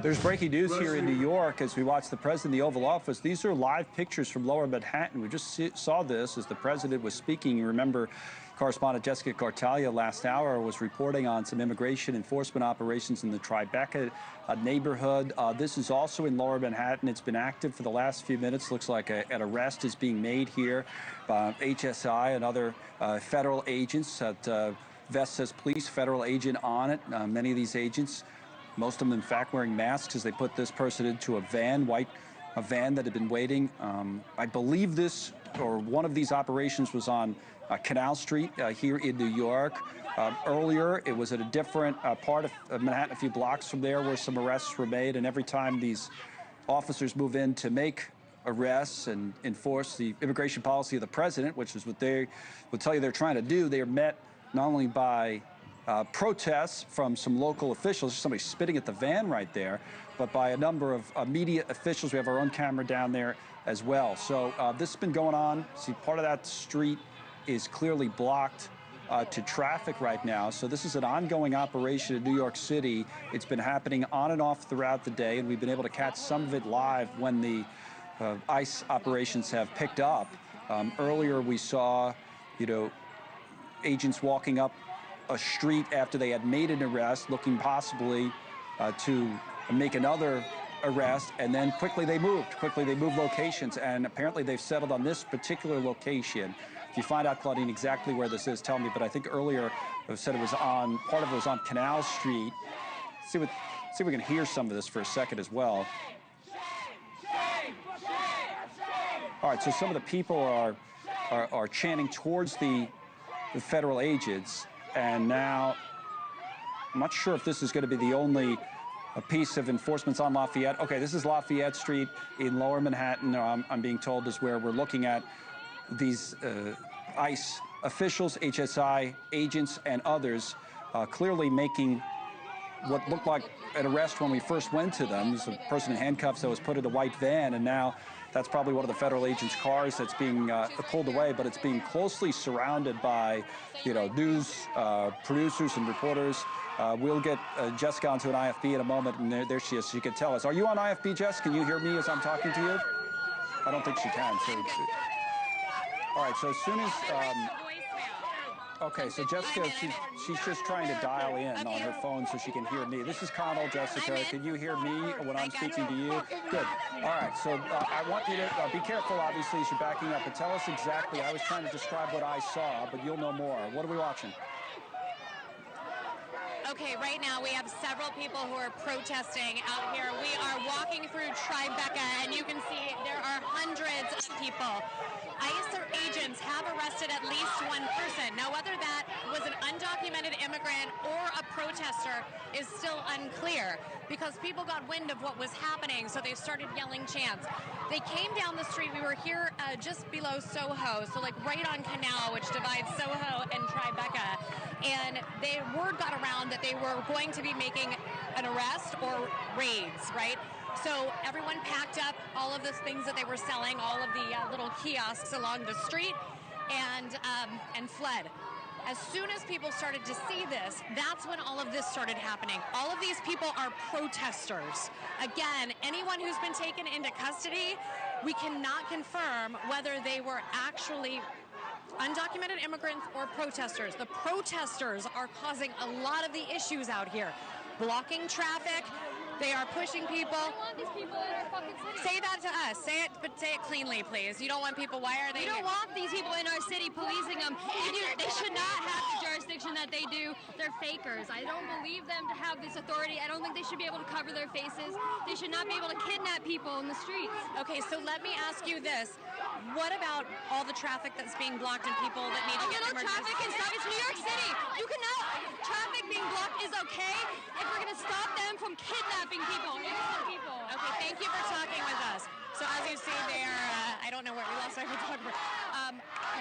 There's breaking news here in New York as we watch the president in the Oval Office. These are live pictures from Lower Manhattan. We just saw this as the president was speaking. You remember correspondent Jessica Cartalia last hour was reporting on some immigration enforcement operations in the Tribeca neighborhood. This is also in Lower Manhattan. It's been active for the last few minutes. Looks like an arrest is being made here. HSI and other federal agents. Vest says police federal agent on it. Many of these agents, most of them, in fact, wearing masks as they put this person into a van, a van that had been waiting. I believe this, or one of these operations was on Canal Street here in New York. Earlier, it was at a different part of Manhattan, a few blocks from there, where some arrests were made. And every time these officers move in to make arrests and enforce the immigration policy of the president, which is what they would tell you they're trying to do, they are met not only by protests from some local officials, somebody spitting at the van right there, but by a number of media officials. We have our own camera down there as well. So this has been going on. See, part of that street is clearly blocked to traffic right now. So this is an ongoing operation in New York City. It's been happening on and off throughout the day, and we've been able to catch some of it live when the ICE operations have picked up. Earlier we saw, agents walking up a street after they had made an arrest, looking possibly to make another arrest, and then quickly they moved locations, and apparently they've settled on this particular location. If you find out, Claudine, exactly where this is, tell me, but I think earlier it said it was on, part of it was on Canal Street. See if we can hear some of this for a second as well. All right, so some of the people are chanting towards the federal agents, and now I'm not sure if this is going to be the only piece of enforcement's on Lafayette. Okay, this is Lafayette Street in Lower Manhattan. I'm being told is where we're looking at these ICE officials, HSI agents, and others clearly making what looked like an arrest when we first went to them. There's a person in handcuffs that was put in a white van, and now that's probably one of the federal agents' cars that's being pulled away, but it's being closely surrounded by, news producers and reporters. We'll get Jessica onto an IFB in a moment, and there she is. She can tell us. Are you on IFB, Jess? Can you hear me as I'm talking to you? I don't think she can. So, all right, so as soon as... Okay, so Jessica, she's just trying to dial in on her phone so she can hear me. This is Connell, Jessica. Can you hear me when I'm speaking to you? Good. All right, so I want you to be careful, obviously, as you're backing up, but tell us exactly. I was trying to describe what I saw, but you'll know more. What are we watching? Okay, right now we have several people who are protesting out here. We are walking through Tribeca, and you can see there are hundreds of people. ICE agents have arrested at least one person. Now, whether that was an undocumented immigrant or a protester is still unclear, because people got wind of what was happening, so they started yelling chants. They came down the street. We were here just below Soho, so like right on Canal, which divides Soho and Tribeca, and word got around that they were going to be making an arrest or raids, right? So everyone packed up all of the things that they were selling, all of the little kiosks along the street, and fled. As soon as people started to see this, that's when all of this started happening. All of these people are protesters. Again, anyone who's been taken into custody, we cannot confirm whether they were actually undocumented immigrants or protesters. The protesters are causing a lot of the issues out here. Blocking traffic, they are pushing people. I want these people in our fucking city. Say that to us. Say it, but say it cleanly, please. You don't want people, why are they We don't want these people in our city policing them. They should not have the jurisdiction that they do. They're fakers. I don't believe them to have this authority. I don't think they should be able to cover their faces. They should not be able to kidnap people in the streets. Okay, so let me ask you this. What about all the traffic that's being blocked and people that need to get emergency? Traffic and stuff. It's New York City. You cannot. Traffic being blocked is okay if we're going to stop them from kidnapping people. Okay, thank you for talking with us. So as you see there, I don't know where we lost our photographer.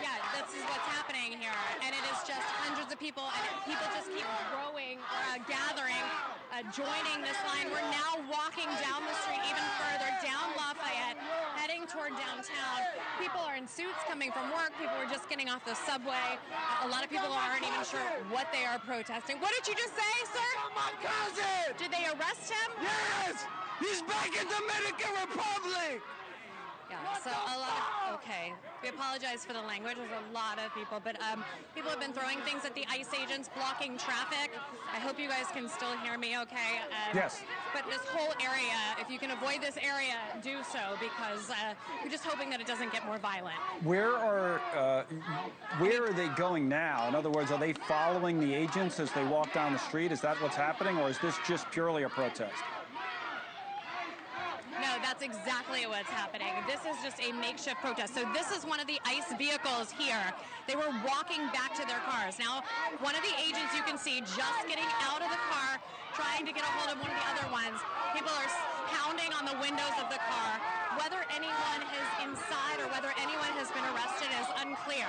Yeah, this is what's happening here, and it is just hundreds of people, and people just keep growing, gathering, joining this line. We're now walking down the street even further, down Lafayette, heading toward downtown. People are in suits coming from work. People are just getting off the subway. A lot of people aren't even sure what they are protesting. What did you just say, sir? My cousin! Did they arrest him? Yes! He's back in Dominican Republic! Yeah, so a lot of, okay, we apologize for the language. There's a lot of people, but people have been throwing things at the ICE agents, blocking traffic. I hope you guys can still hear me okay. Yes. But this whole area, if you can avoid this area, do so, because we're just hoping that it doesn't get more violent. Where are they going now? In other words, are they following the agents as they walk down the street? Is that what's happening, or is this just purely a protest? No, that's exactly what's happening. This is just a makeshift protest. So this is one of the ICE vehicles here. They were walking back to their cars. Now, one of the agents you can see just getting out of the car, trying to get a hold of one of the other ones. People are pounding on the windows of the car. Whether anyone is inside or whether anyone has been arrested is unclear.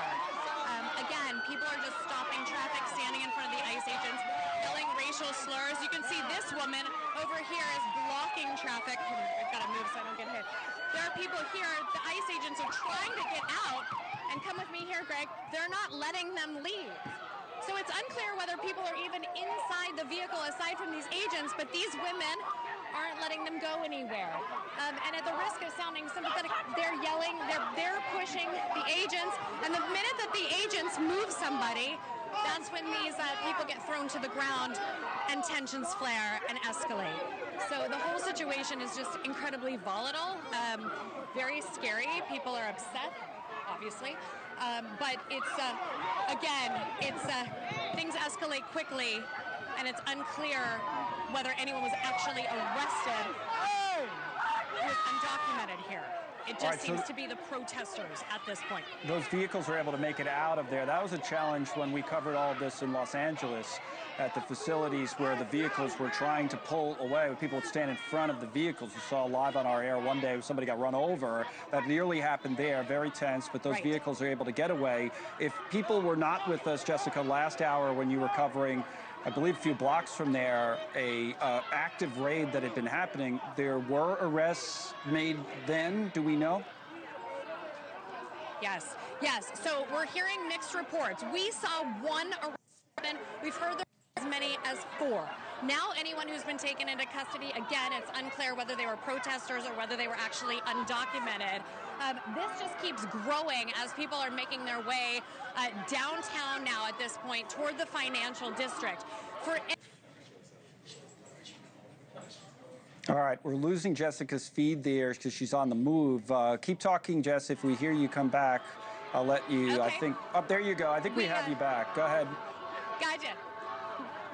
Again, people are just stopping traffic, standing in front of the ICE agents, yelling racial slurs. You can see this woman over here is blocking traffic. I've got to move so I don't get hit. There are people here. The ICE agents are trying to get out. And come with me here, Greg. They're not letting them leave. So it's unclear whether people are even inside the vehicle aside from these agents, but these women aren't letting them go anywhere. And at the risk of sounding sympathetic, they're yelling, they're pushing the agents, and the minute that the agents move somebody, that's when these people get thrown to the ground and tensions flare and escalate. So the whole situation is just incredibly volatile, very scary. People are upset, obviously. But it's, again, things escalate quickly, and it's unclear whether anyone was actually arrested who is undocumented here. It just seems to be the protesters at this point. Those vehicles are able to make it out of there. That was a challenge when we covered all this in Los Angeles at the facilities where the vehicles were trying to pull away. People would stand in front of the vehicles. We saw live on our air one day somebody got run over. That nearly happened there. Very tense, but those vehicles are able to get away. If people were not with us, Jessica, last hour when you were covering, I believe a few blocks from there, a active raid that had been happening, there were arrests made then, do we know? Yes. So we're hearing mixed reports. We saw one arrest. We've heard there were as many as 4. Now anyone who's been taken into custody, again, it's unclear whether they were protesters or whether they were actually undocumented. This just keeps growing as people are making their way downtown now at this point toward the financial district. All right, we're losing Jessica's feed there because she's on the move. Keep talking, Jess. If we hear you come back, I'll let you, okay. I think, there you go. I think we have you back. Go ahead. Gotcha.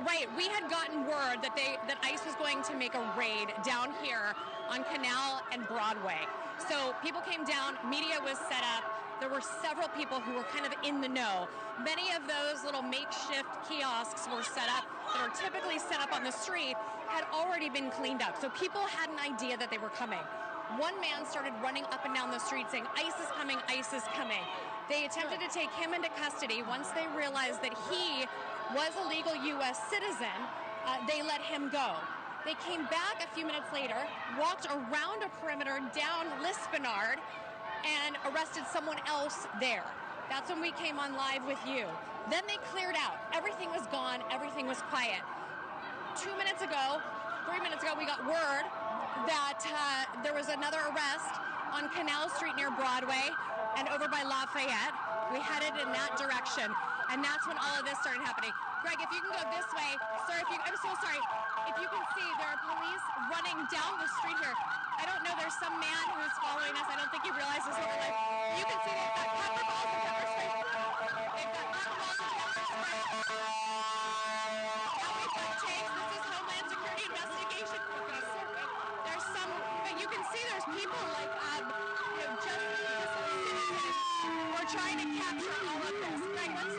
Right, we had gotten word that ICE was going to make a raid down here on Canal and Broadway. So people came down, media was set up. There were several people who were kind of in the know. Many of those little makeshift kiosks were set up that are typically set up on the street had already been cleaned up. So people had an idea that they were coming. One man started running up and down the street saying, ICE is coming, ICE is coming. They attempted to take him into custody. Once they realized that he was a legal U.S. citizen, they let him go. They came back a few minutes later, walked around a perimeter down Lispinard, and arrested someone else there. That's when we came on live with you. Then they cleared out. Everything was gone. Everything was quiet. 3 minutes ago, we got word that there was another arrest on Canal Street near Broadway and over by Lafayette. We headed in that direction, and that's when all of this started happening. Greg, if you can go this way. Sir, I'm so sorry. If you can see, there are police running down the street here. I don't know, there's some man who's following us. I don't think he realizes what we're like. You can see they've got pepper balls and pepper spray. They've got alcohol and pepper spray. Now we've got tanks. This is Homeland Security investigation. There's some, but you can see there's people like, just citizens. We're trying to capture all of this. Greg, let's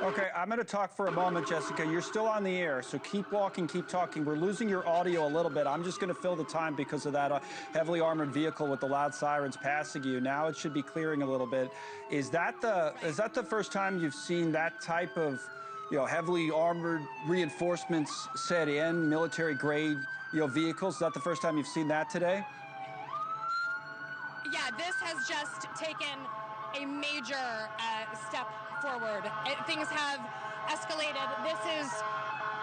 Okay, I'm going to talk for a moment, Jessica. You're still on the air, so keep walking, keep talking. We're losing your audio a little bit. I'm just going to fill the time because of that heavily armored vehicle with the loud sirens passing you. Now it should be clearing a little bit. Is that the first time you've seen that type of, heavily armored reinforcements set in, military-grade, vehicles? Is that the first time you've seen that today? Yeah, this has just taken a major step forward. Things have escalated. This is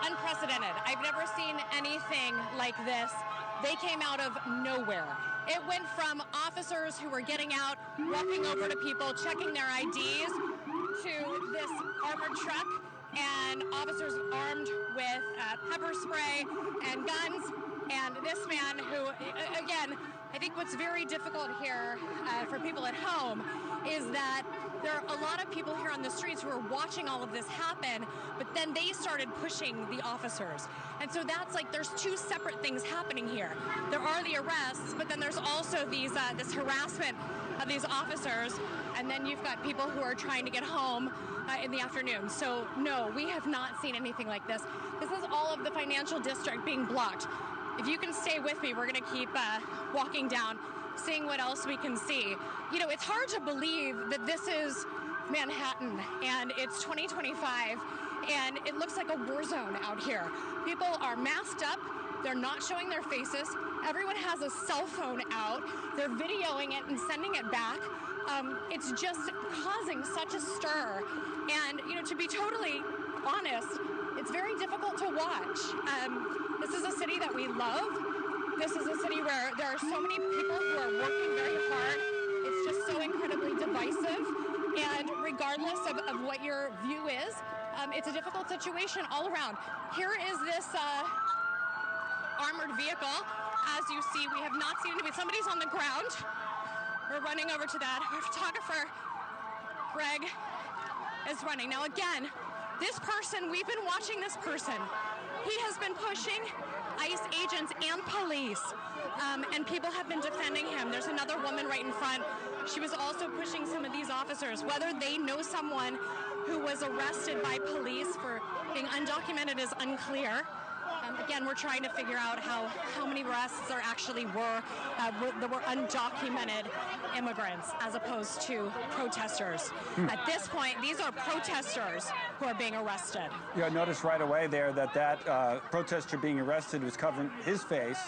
unprecedented. I've never seen anything like this. they came out of nowhere. It went from officers who were getting out, walking over to people, checking their IDs, to this armored truck and officers armed with pepper spray and guns. And this man who, again, I think what's very difficult here for people at home is that there are a lot of people here on the streets who are watching all of this happen, but then they started pushing the officers. And so that's like, there's two separate things happening here. There are the arrests, but then there's also these this harassment of these officers, and then you've got people who are trying to get home in the afternoon. So no, we have not seen anything like this. This is all of the financial district being blocked. If you can stay with me, we're going to keep walking down, seeing what else we can see. You know, it's hard to believe that this is Manhattan and it's 2025 and it looks like a war zone out here. People are masked up. They're not showing their faces. Everyone has a cell phone out. They're videoing it and sending it back. It's just causing such a stir. And, you know, to be totally honest, it's very difficult to watch. This is a city that we love. This is a city where there are so many people who are working very hard. It's just so incredibly divisive. And regardless of what your view is, it's a difficult situation all around. Here is this armored vehicle. As you see, we have not seen anybody. Somebody's on the ground. We're running over to that. Our photographer, Greg, is running. Now again, this person, we've been watching this person. He has been pushing ICE agents and police, and people have been defending him. There's another woman right in front. She was also pushing some of these officers. Whether they know someone who was arrested by police for being undocumented is unclear. Again, we're trying to figure out how many arrests there actually were that were undocumented immigrants as opposed to protesters. At this point, these are protesters who are being arrested. Yeah, notice right away there that protester being arrested was covering his face,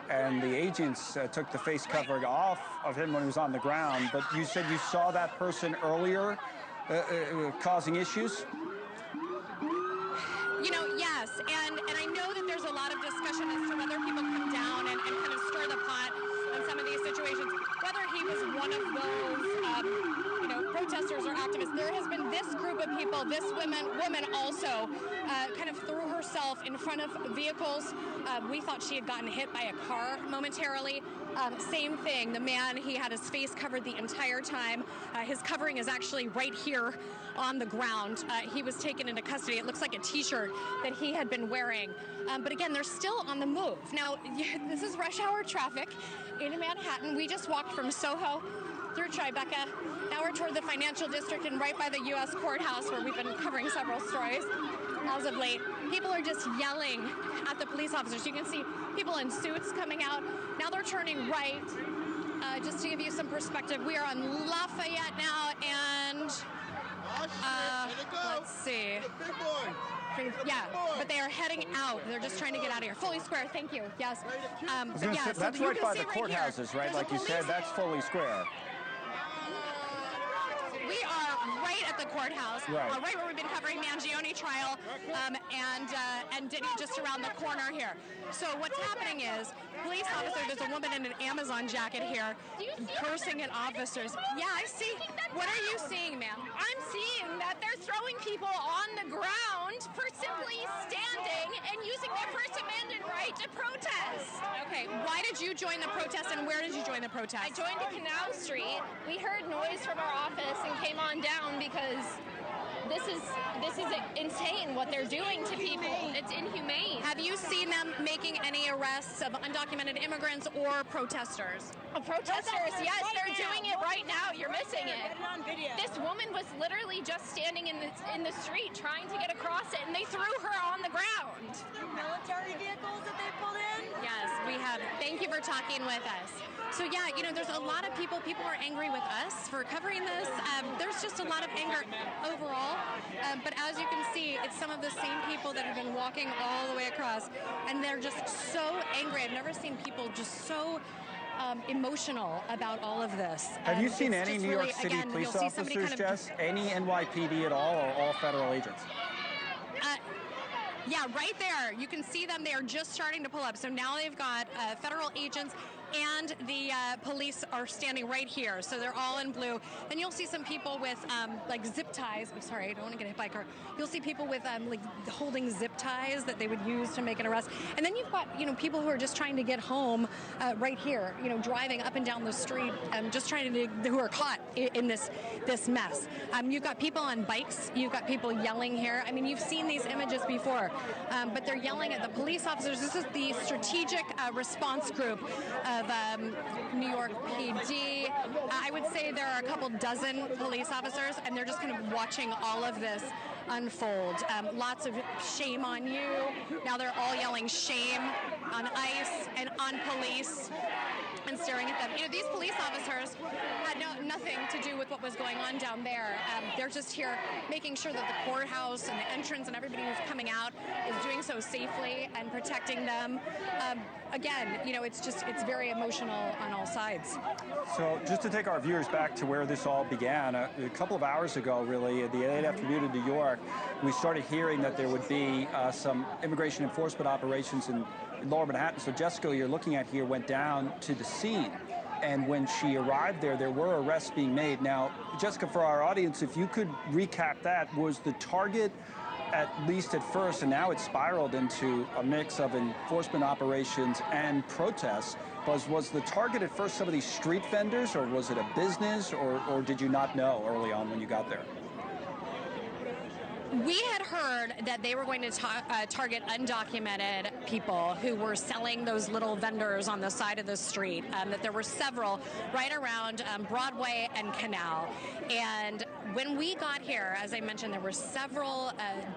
and the agents took the face covering off of him when he was on the ground. But you said you saw that person earlier causing issues? You know, yes, and I know that there's a lot of discussion as to whether people come down and kind of stir the pot on some of these situations, whether he was one of those, you know, protesters or activists. There has been this group of people, this woman also kind of threw herself in front of vehicles. We thought she had gotten hit by a car momentarily. Same thing, the man, he had his face covered the entire time. His covering is actually right here on the ground. He was taken into custody. It looks like a t-shirt that he had been wearing. But again, they're still on the move. Now, this is rush hour traffic in Manhattan. We just walked from Soho through Tribeca. Now we're toward the financial district and right by the U.S. courthouse where we've been covering several stories as of late. People are just yelling at the police officers. You can see people in suits coming out. Now they're turning right. Just to give you some perspective, we are on Lafayette now, and let's see. Yeah, but they are heading out. They're just trying to get out of here. Foley Square, thank you. Yes. But yeah, that's so right by the right courthouses, here, right? Like you said, that's Foley Square. We are right at the courthouse, right where we've been covering Mangione trial, and Diddy just around the corner here. So what's happening is, police officer, there's a woman in an Amazon jacket here, cursing at officers. Yeah, I see. What are you seeing, ma'am? I'm seeing that they're throwing people on the ground for simply standing and using their First Amendment right to protest. Okay, why did you join the protest, and where did you join the protest? I joined at Canal Street. We heard noise from our office and came on down because this is insane what they're doing to people. It's inhumane. Have you seen them making any arrests of undocumented immigrants or protesters? Protesters, yes, they're doing it right now. You're missing it. Get it on video. This woman was literally just standing in the street trying to get across it, and they threw her on the ground. Military vehicles that they pulled in? Yes, we have. Thank you for talking with us. So yeah, you know, there's a lot of people are angry with us for covering this. There's just a lot of anger overall. But as you can see, it's some of the same people that have been walking all the way across, and they're just so angry. I've never seen people just so emotional about all of this. Have you seen any New York City police officers, Jess? Any NYPD at all, or all federal agents? Yeah, right there. You can see them. They are just starting to pull up. So now they've got federal agents and the police are standing right here. So they're all in blue. Then you'll see some people with like zip ties. I'm sorry, I don't want to get hit by a car. You'll see people with like holding zip ties that they would use to make an arrest. And then you've got, people who are just trying to get home right here, driving up and down the street, just trying to, who are caught in this mess. You've got people on bikes. You've got people yelling here. I mean, you've seen these images before, but they're yelling at the police officers. This is the strategic response group of New York PD. I would say there are a couple dozen police officers, and they're just kind of watching all of this unfold. Lots of shame on you. Now they're all yelling shame on ICE and on police and staring at them. These police officers had nothing to do with what was going on down there. They're just here making sure that the courthouse and the entrance and everybody who's coming out is doing so safely and protecting them. Again, it's very emotional on all sides. So just to take our viewers back to where this all began, a couple of hours ago, really, at the late afternoon in New York, we started hearing that there would be some immigration enforcement operations in Lower Manhattan. So Jessica, you're looking at here, went down to the scene. And when she arrived there were arrests being made. Now, Jessica, for our audience, if you could recap that, was the target, at least at first, and now it's spiraled into a mix of enforcement operations and protests, was the target at first some of these street vendors, or was it a business, or did you not know early on when you got there? We had heard that they were going to target undocumented people who were selling those little vendors on the side of the street, that there were several right around Broadway and Canal. And when we got here, as I mentioned, there were several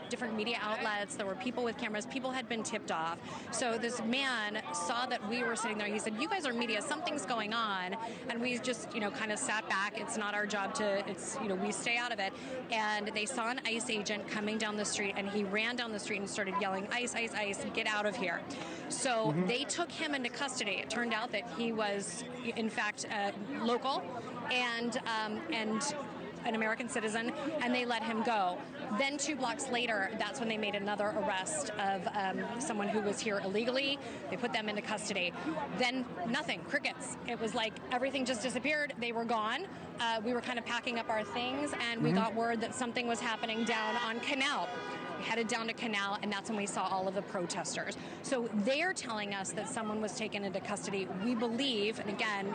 different media outlets. There were people with cameras. People had been tipped off. So this man saw that we were sitting there. He said, "You guys are media. Something's going on." And we just, kind of sat back. It's not our job to, we stay out of it. And they saw an ICE agent coming down the street, and he ran down the street and started yelling, "ICE, ICE, ICE, get out of here." So they took him into custody. It turned out that he was, in fact, local and an American citizen, and they let him go. Then 2 blocks later, that's when they made another arrest of someone who was here illegally. They put them into custody. Then nothing, crickets. It was like everything just disappeared. They were gone. We were kind of packing up our things, and we got word that something was happening down on Canal. We headed down to Canal, and that's when we saw all of the protesters. So they're telling us that someone was taken into custody. We believe, and again,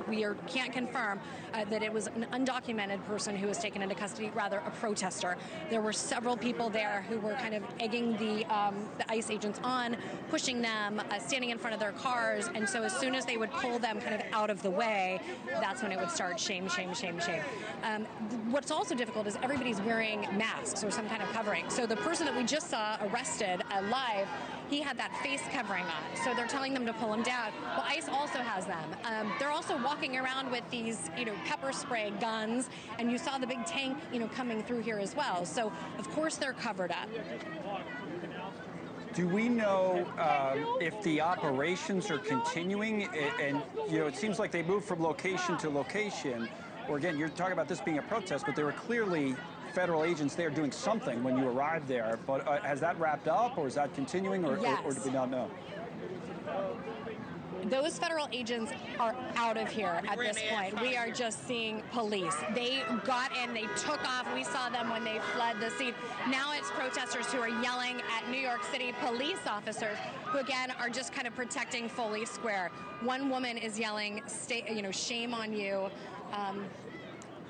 we can't confirm that it was an undocumented person who was taken into custody, rather a protester. There were several people there who were kind of egging the ICE agents on, pushing them, standing in front of their cars, and so as soon as they would pull them kind of out of the way, that's when it would start shame, shame, shame, shame. What's also difficult is everybody's wearing masks or some kind of covering. So the person that we just saw arrested live, he had that face covering on. So they're telling them to pull him down. Well, ICE also has them. They're also walking around with these, pepper spray guns, and you saw the big tank, coming through here as well. So, of course, they're covered up. Do we know if the operations are continuing? And, it seems like they move from location to location. Or, again, you're talking about this being a protest, but there were clearly federal agents there doing something when you arrived there. But has that wrapped up, or is that continuing, or do we not know? Those federal agents are out of here at this point. We are just seeing police. They got in, they took off. We saw them when they fled the scene. Now it's protesters who are yelling at New York City police officers, who again are just kind of protecting Foley Square. One woman is yelling, shame on you.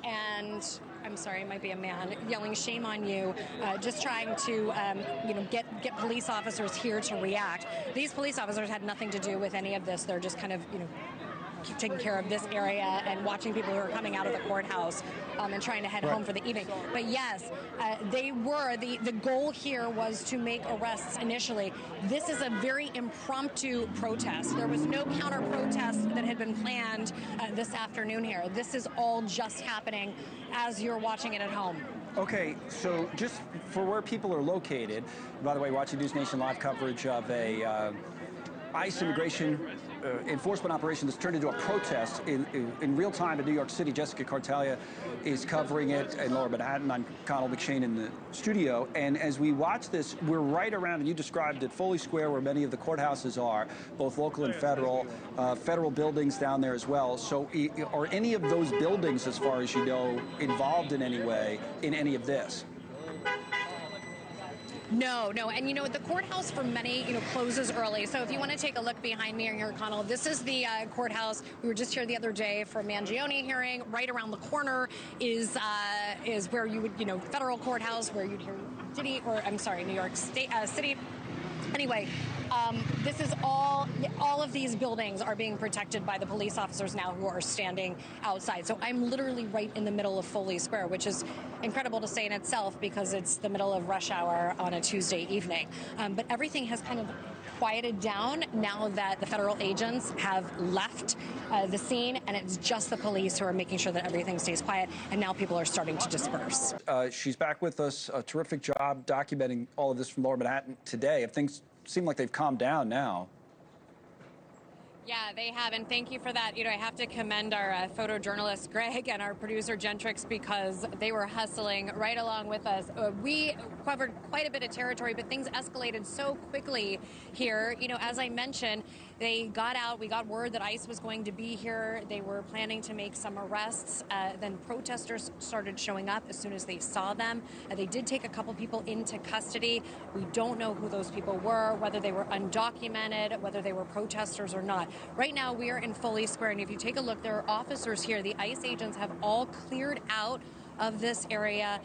And I'm sorry, it might be a man, yelling shame on you, just trying to, get police officers here to react. These police officers had nothing to do with any of this. They're just kind of, taking care of this area and watching people who are coming out of the courthouse and trying to head home for the evening. But yes, they were, the goal here was to make arrests initially. This is a very impromptu protest. There was no counter-protest that had been planned this afternoon here. This is all just happening as you're watching it at home. Okay, so just for where people are located, by the way, watching NewsNation live coverage of a ICE immigration enforcement operation that's turned into a protest in real time in New York City. Jessica Cartalia is covering it in Lower Manhattan. I'm Connell McShane in the studio. And as we watch this, we're right around, and you described it, Foley Square, where many of the courthouses are, both local and federal, federal buildings down there as well. So are any of those buildings, as far as you know, involved in any way in any of this? No. And, the courthouse for many, closes early. So if you want to take a look behind me here, Connell, this is the courthouse. We were just here the other day for a Mangione hearing. Right around the corner is where you would, federal courthouse, where you'd hear New York State City. Anyway, this is all of these buildings are being protected by the police officers now who are standing outside. So I'm literally right in the middle of Foley Square, which is incredible to say in itself because it's the middle of rush hour on a Tuesday evening. But everything has kind of quieted down now that the federal agents have left the scene, and it's just the police who are making sure that everything stays quiet, and now people are starting to disperse. She's back with us. A terrific job documenting all of this from Lower Manhattan today. If things seem like they've calmed down now. Yeah, they have, and thank you for that. I have to commend our photojournalist Greg and our producer Gentrix because they were hustling right along with us. We covered quite a bit of territory, but things escalated so quickly here. As I mentioned, they got out. We got word that ICE was going to be here. They were planning to make some arrests. Then protesters started showing up as soon as they saw them. They did take a couple people into custody. We don't know who those people were, whether they were undocumented, whether they were protesters or not. Right now, we are in Foley Square, and if you take a look, there are officers here. The ICE agents have all cleared out of this area.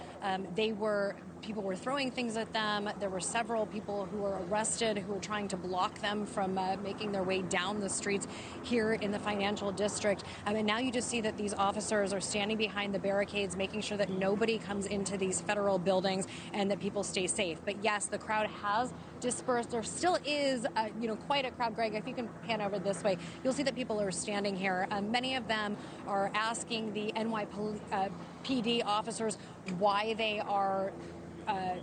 People were throwing things at them. There were several people who were arrested who were trying to block them from making their way down the streets here in the financial district. And now you just see that these officers are standing behind the barricades, making sure that nobody comes into these federal buildings and that people stay safe. But yes, the crowd has dispersed. There still is, quite a crowd. Greg, if you can pan over this way, you'll see that people are standing here. Many of them are asking the NYPD officers why they are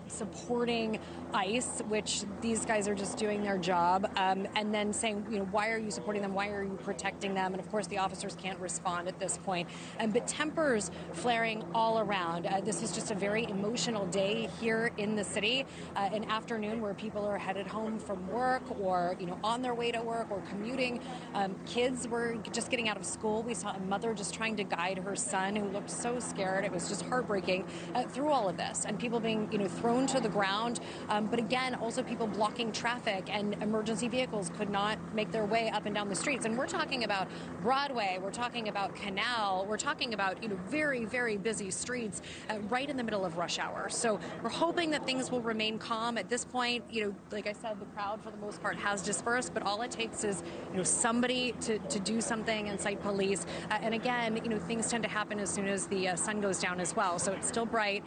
supporting ICE, which these guys are just doing their job, and then saying, why are you supporting them? Why are you protecting them? And of course, the officers can't respond at this point. But tempers flaring all around. This is just a very emotional day here in the city, an afternoon where people are headed home from work or, on their way to work or commuting. Kids were just getting out of school. We saw a mother just trying to guide her son who looked so scared. It was just heartbreaking through all of this, and people being thrown to the ground. But again, also people blocking traffic, and emergency vehicles could not make their way up and down the streets. And we're talking about Broadway, we're talking about Canal, we're talking about, very, very busy streets right in the middle of rush hour. So we're hoping that things will remain calm. At this point, like I said, the crowd for the most part has dispersed, but all it takes is, somebody to do something and cite police. And again, things tend to happen as soon as the sun goes down as well. So it's still bright.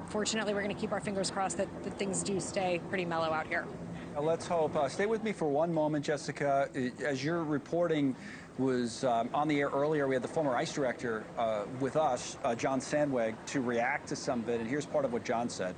Fortunately, we're going to keep our fingers crossed that things do stay pretty mellow out here. Let's hope. Stay with me for one moment, Jessica. As your reporting was on the air earlier, we had the former ICE director with us, John Sandweg, to react to some of it. And here's part of what John said.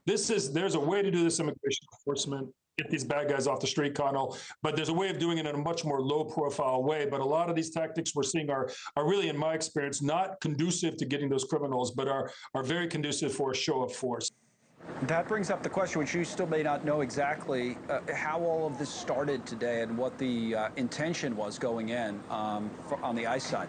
There's a way to do this immigration enforcement, get these bad guys off the street, Connell, but there's a way of doing it in a much more low-profile way. But a lot of these tactics we're seeing are really, in my experience, not conducive to getting those criminals, but are very conducive for a show of force. That brings up the question, which you still may not know exactly, how all of this started today and what the intention was going in on the ICE side.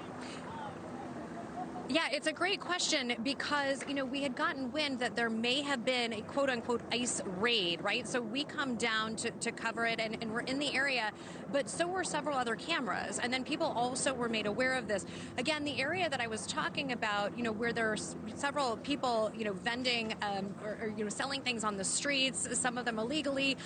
Yeah, it's a great question because, we had gotten wind that there may have been a quote-unquote ICE raid, right? So we come down to cover it, and we're in the area, but so were several other cameras. And then people also were made aware of this. Again, the area that I was talking about, where there are several people, vending or selling things on the streets, some of them illegally,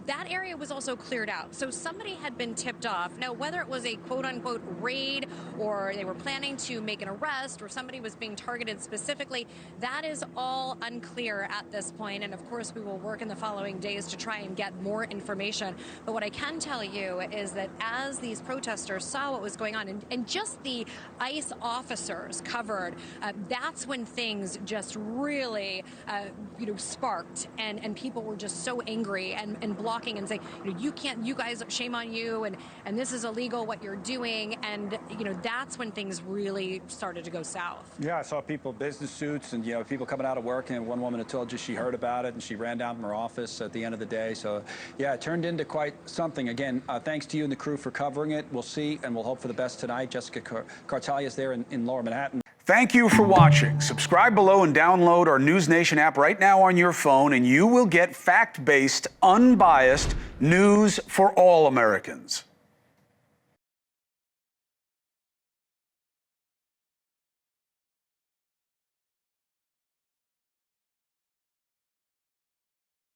that area was also cleared out. So somebody had been tipped off. Now, whether it was a quote-unquote raid or they were planning to make an arrest or somebody was being targeted specifically, that is all unclear at this point. And of course, we will work in the following days to try and get more information. But what I can tell you is that as these protesters saw what was going on, and just the ICE officers covered, that's when things just really, sparked, and people were just so angry and blocking talking and saying, you can't, you guys, shame on you, and this is illegal what you're doing. And, that's when things really started to go south. Yeah, I saw people in business suits and, people coming out of work, and one woman had told you she heard about it and she ran down from her office at the end of the day. So, yeah, it turned into quite something. Again, thanks to you and the crew for covering it. We'll see, and we'll hope for the best tonight. Jessica Cartalia is there in Lower Manhattan. Thank you for watching. Subscribe below and download our NewsNation app right now on your phone, and you will get fact-based, unbiased news for all Americans.